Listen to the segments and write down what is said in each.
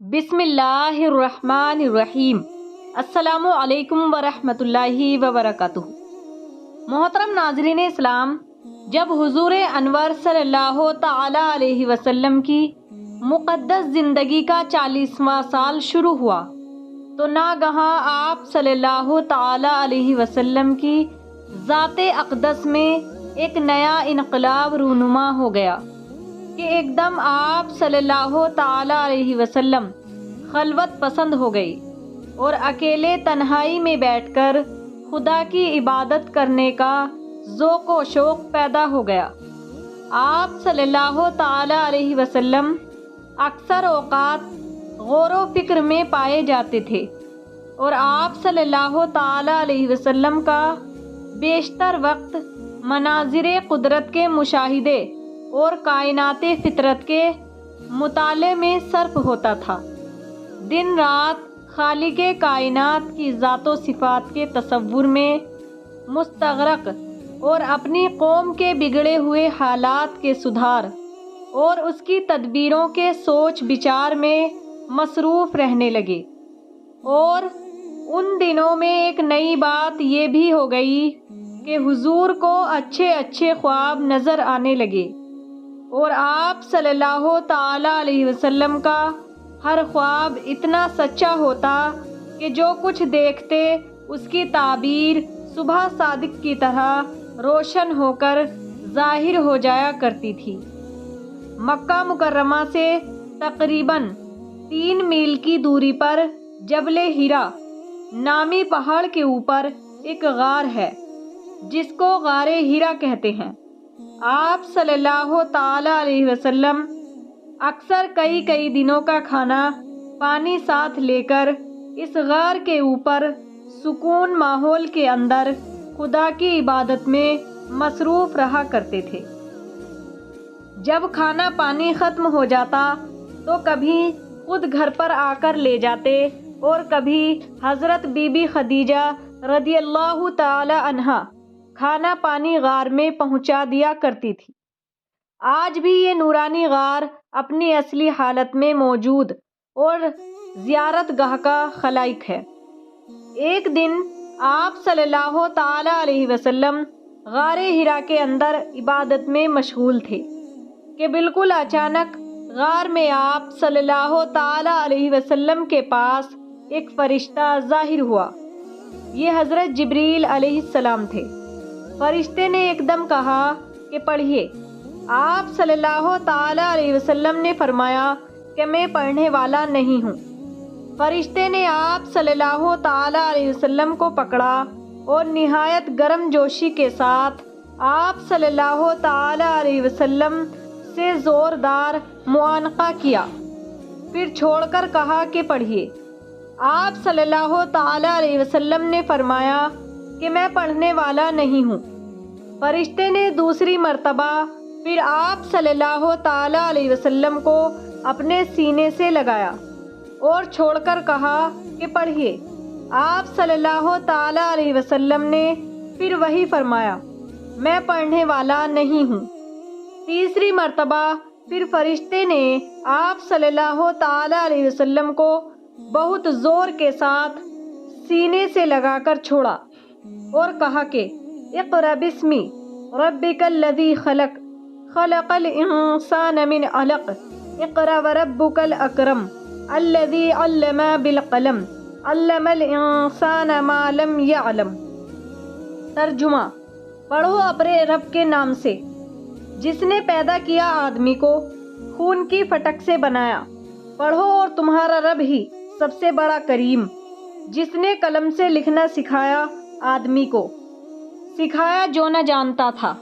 بسم اللہ الرحمن الرحیم۔ السلام علیکم ورحمۃ اللہ وبرکاتہ۔ محترم ناظرین اسلام، جب حضور انور صلی اللہ تعالی علیہ وسلم کی مقدس زندگی کا 40واں سال شروع ہوا تو ناگہاں آپ صلی اللہ تعالی علیہ وسلم کی ذات اقدس میں ایک نیا انقلاب رونما ہو گیا کہ ایک دم آپ صلی اللہ تعالی علیہ وسلم خلوت پسند ہو گئی اور اکیلے تنہائی میں بیٹھ کر خدا کی عبادت کرنے کا ذوق و شوق پیدا ہو گیا۔ آپ صلی اللہ تعالی علیہ وسلم اکثر اوقات غور و فکر میں پائے جاتے تھے اور آپ صلی اللہ تعالی علیہ وسلم کا بیشتر وقت مناظر قدرت کے مشاہدے اور کائنات فطرت کے مطالعے میں صرف ہوتا تھا۔ دن رات خالق کائنات کی ذات و صفات کے تصور میں مستغرق اور اپنی قوم کے بگڑے ہوئے حالات کے سدھار اور اس کی تدبیروں کے سوچ بچار میں مصروف رہنے لگے۔ اور ان دنوں میں ایک نئی بات یہ بھی ہو گئی کہ حضور کو اچھے اچھے خواب نظر آنے لگے اور آپ صلی اللہ تعالی علیہ وسلم کا ہر خواب اتنا سچا ہوتا کہ جو کچھ دیکھتے اس کی تعبیر صبح صادق کی طرح روشن ہو کر ظاہر ہو جایا کرتی تھی۔ مکہ مکرمہ سے تقریباً 3 میل کی دوری پر جبل حرا نامی پہاڑ کے اوپر ایک غار ہے جس کو غار حرا کہتے ہیں۔ آپ صلی اللہ تعالی علیہ وسلم اکثر کئی دنوں کا کھانا پانی ساتھ لے کر اس غار کے اوپر سکون ماحول کے اندر خدا کی عبادت میں مصروف رہا کرتے تھے۔ جب کھانا پانی ختم ہو جاتا تو کبھی خود گھر پر آ کر لے جاتے اور کبھی حضرت بی بی خدیجہ رضی اللہ تعالی عنہا کھانا پانی غار میں پہنچا دیا کرتی تھی۔ آج بھی یہ نورانی غار اپنی اصلی حالت میں موجود اور زیارت گاہ کا خلائق ہے۔ ایک دن آپ صلی اللہ تعالی علیہ وسلم غار حرا کے اندر عبادت میں مشغول تھے کہ بالکل اچانک غار میں آپ صلی اللہ تعالی علیہ وسلم کے پاس ایک فرشتہ ظاہر ہوا۔ یہ حضرت جبریل علیہ السلام تھے۔ فرشتے نے ایک دم کہا کہ پڑھیے۔ آپ صلی اللہ تعالی علیہ وسلم نے فرمایا کہ میں پڑھنے والا نہیں ہوں۔ فرشتے نے آپ صلی اللہ تعالی علیہ وسلم کو پکڑا اور نہایت گرم جوشی کے ساتھ آپ صلی اللہ تعالی علیہ وسلم سے زوردار معانقہ کیا، پھر چھوڑ کر کہا کہ پڑھیے۔ آپ صلی اللہ تعالی علیہ وسلم نے فرمایا کہ میں پڑھنے والا نہیں ہوں۔ فرشتے نے دوسری مرتبہ پھر آپ صلی اللہ تعالی علیہ وسلم کو اپنے سینے سے لگایا اور چھوڑ کر کہا کہ پڑھیے۔ آپ صلی اللہ تعالی علیہ وسلم نے پھر وہی فرمایا، میں پڑھنے والا نہیں ہوں۔ تیسری مرتبہ پھر فرشتے نے آپ صلی اللہ تعالی علیہ وسلم کو بہت زور کے ساتھ سینے سے لگا کر چھوڑا اور کہا کہ اقرأ باسم ربک الذی خلق خلق الانسان من علق اقرأ وربک الاکرم الذی علم بالقلم علم الانسان ما لم یعلم۔ ترجمہ: پڑھو اپنے رب کے نام سے جس نے پیدا کیا آدمی کو خون کی پھٹک سے بنایا۔ پڑھو اور تمہارا رب ہی سب سے بڑا کریم جس نے قلم سے لکھنا سکھایا آدمی کو، سکھایا جو نہ جانتا تھا۔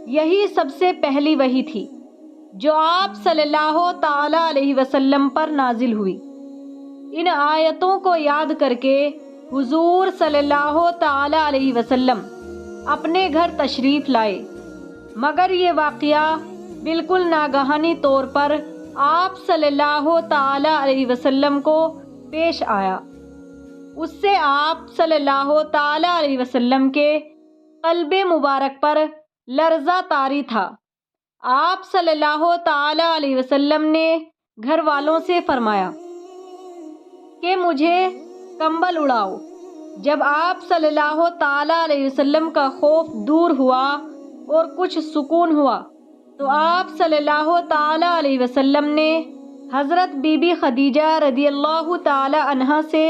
یہی سب سے پہلی وحی تھی جو آپ صلی اللہ تعالی علیہ وسلم پر نازل ہوئی۔ ان آیتوں کو یاد کر کے حضور صلی اللہ تعالی علیہ وسلم اپنے گھر تشریف لائے، مگر یہ واقعہ بالکل ناگہانی طور پر آپ صلی اللہ تعالی علیہ وسلم کو پیش آیا۔ اس سے آپ صلی اللہ تعالی علیہ وسلم کے قلب مبارک پر لرزہ طاری تھا۔ آپ صلی اللہ تعالی علیہ وسلم نے گھر والوں سے فرمایا کہ مجھے کمبل اڑاؤ۔ جب آپ صلی اللہ تعالیٰ علیہ وسلم کا خوف دور ہوا اور کچھ سکون ہوا تو آپ صلی اللہ تعالیٰ علیہ وسلم نے حضرت بی بی خدیجہ رضی اللہ تعالیٰ عنہا سے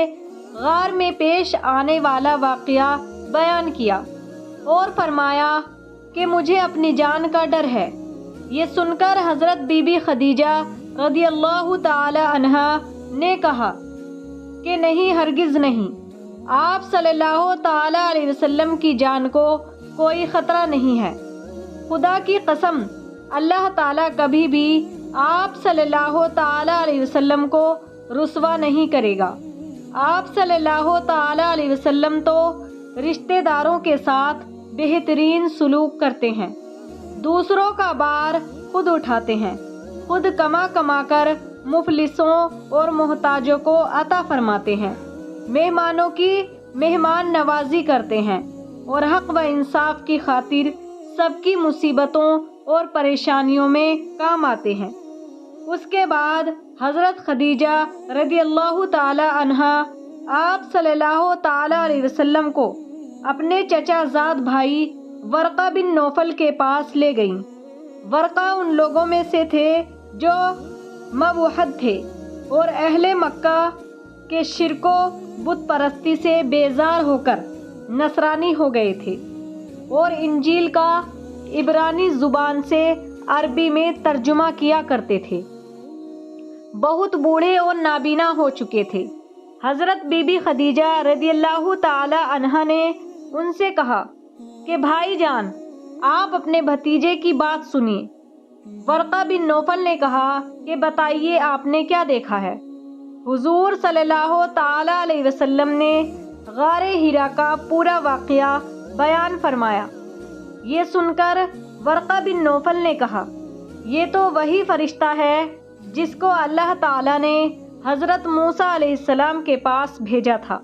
غار میں پیش آنے والا واقعہ بیان کیا اور فرمایا کہ مجھے اپنی جان کا ڈر ہے۔ یہ سن کر حضرت بی بی خدیجہ رضی اللہ تعالی عنہا نے کہا کہ نہیں، ہرگز نہیں، آپ صلی اللہ تعالی علیہ وسلم کی جان کو کوئی خطرہ نہیں ہے۔ خدا کی قسم، اللہ تعالیٰ کبھی بھی آپ صلی اللہ تعالی علیہ وسلم کو رسوا نہیں کرے گا۔ آپ صلی اللہ تعالی علیہ وسلم تو رشتہ داروں کے ساتھ بہترین سلوک کرتے ہیں، دوسروں کا بار خود اٹھاتے ہیں، خود کما کما کر مفلسوں اور محتاجوں کو عطا فرماتے ہیں، مہمانوں کی مہمان نوازی کرتے ہیں اور حق و انصاف کی خاطر سب کی مصیبتوں اور پریشانیوں میں کام آتے ہیں۔ اس کے بعد حضرت خدیجہ رضی اللہ تعالی عنہا آپ صلی اللہ تعالی علیہ وسلم کو اپنے چچا زاد بھائی ورقہ بن نوفل کے پاس لے گئیں۔ ورقہ ان لوگوں میں سے تھے جو موحد تھے اور اہل مکہ کے شرک و بت پرستی سے بیزار ہو کر نصرانی ہو گئے تھے اور انجیل کا عبرانی زبان سے عربی میں ترجمہ کیا کرتے تھے۔ بہت بوڑھے اور نابینا ہو چکے تھے۔ حضرت بی بی خدیجہ رضی اللہ تعالی عنہا نے ان سے کہا کہ بھائی جان، آپ اپنے بھتیجے کی بات سنیے۔ ورقہ بن نوفل نے کہا کہ بتائیے، آپ نے کیا دیکھا ہے؟ حضور صلی اللہ تعالی علیہ وسلم نے غار حرا کا پورا واقعہ بیان فرمایا۔ یہ سن کر ورقہ بن نوفل نے کہا، یہ تو وہی فرشتہ ہے جس کو اللہ تعالیٰ نے حضرت موسیٰ علیہ السلام کے پاس بھیجا تھا۔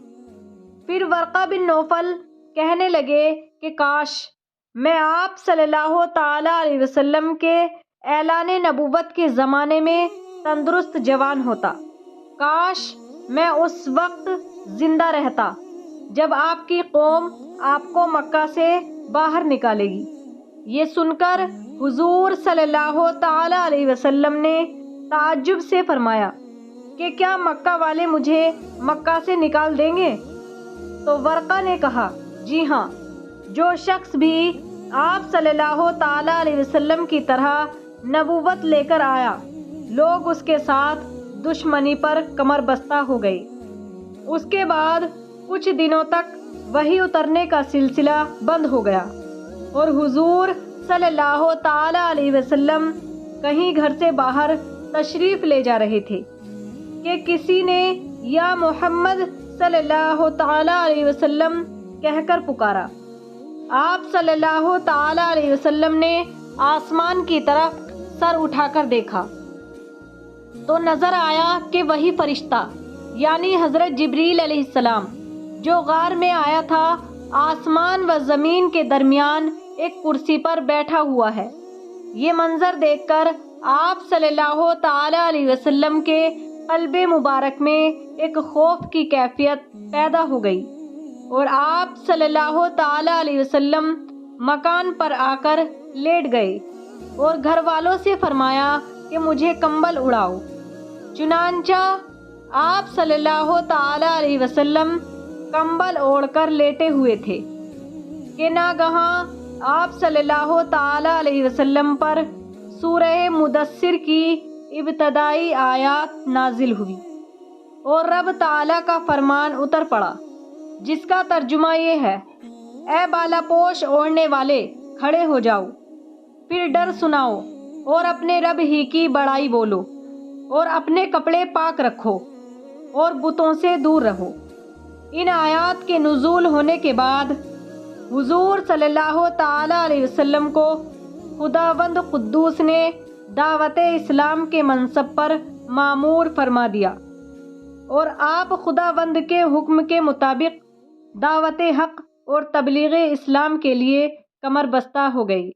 پھر ورقہ بن نوفل کہنے لگے کہ کاش میں آپ صلی اللہ تعالی علیہ وسلم کے اعلان نبوت کے زمانے میں تندرست جوان ہوتا، کاش میں اس وقت زندہ رہتا جب آپ کی قوم آپ کو مکہ سے باہر نکالے گی۔ یہ سن کر حضور صلی اللہ تعالی علیہ وسلم نے تعجب سے فرمایا کہ کیا مکہ والے مجھے مکہ سے نکال دیں گے؟ تو ورقہ نے کہا، جی ہاں، جو شخص بھی آپ صلی اللہ تعالی علیہ وسلم کی طرح نبوت لے کر آیا، لوگ اس کے ساتھ دشمنی پر کمر بستہ ہو گئے۔ اس کے بعد کچھ دنوں تک وحی اترنے کا سلسلہ بند ہو گیا اور حضور صلی اللہ تعالی علیہ وسلم کہیں گھر سے باہر تشریف لے جا رہے تھے کہ کسی نے یا محمد صلی اللہ تعالی علیہ وسلم کہہ کر پکارا۔ آپ صلی اللہ تعالی علیہ وسلم نے آسمان کی طرف سر اٹھا کر دیکھا تو نظر آیا کہ وہی فرشتہ یعنی حضرت جبریل علیہ السلام جو غار میں آیا تھا، آسمان و زمین کے درمیان ایک کرسی پر بیٹھا ہوا ہے۔ یہ منظر دیکھ کر آپ صلی اللہ تعالی علیہ وسلم کے قلب مبارک میں ایک خوف کی کیفیت پیدا ہو گئی اور آپ صلی اللہ تعالی علیہ وسلم مکان پر آ کر لیٹ گئے اور گھر والوں سے فرمایا کہ مجھے کمبل اڑاؤ۔ چنانچہ آپ صلی اللہ تعالی علیہ وسلم کمبل اوڑھ کر لیٹے ہوئے تھے کہ ناگہاں آپ صلی اللہ تعالی علیہ وسلم پر سورہ مدثر کی ابتدائی آیات نازل ہوئی اور رب تعالیٰ کا فرمان اتر پڑا، جس کا ترجمہ یہ ہے، اے بالا پوش اوڑھنے والے، کھڑے ہو جاؤ، پھر ڈر سناؤ اور اپنے رب ہی کی بڑائی بولو اور اپنے کپڑے پاک رکھو اور بتوں سے دور رہو۔ ان آیات کے نزول ہونے کے بعد حضور صلی اللہ تعالی علیہ وسلم کو خداوند قدوس نے دعوت اسلام کے منصب پر مامور فرما دیا اور آپ خداوند کے حکم کے مطابق دعوت حق اور تبلیغ اسلام کے لیے کمر بستہ ہو گئی۔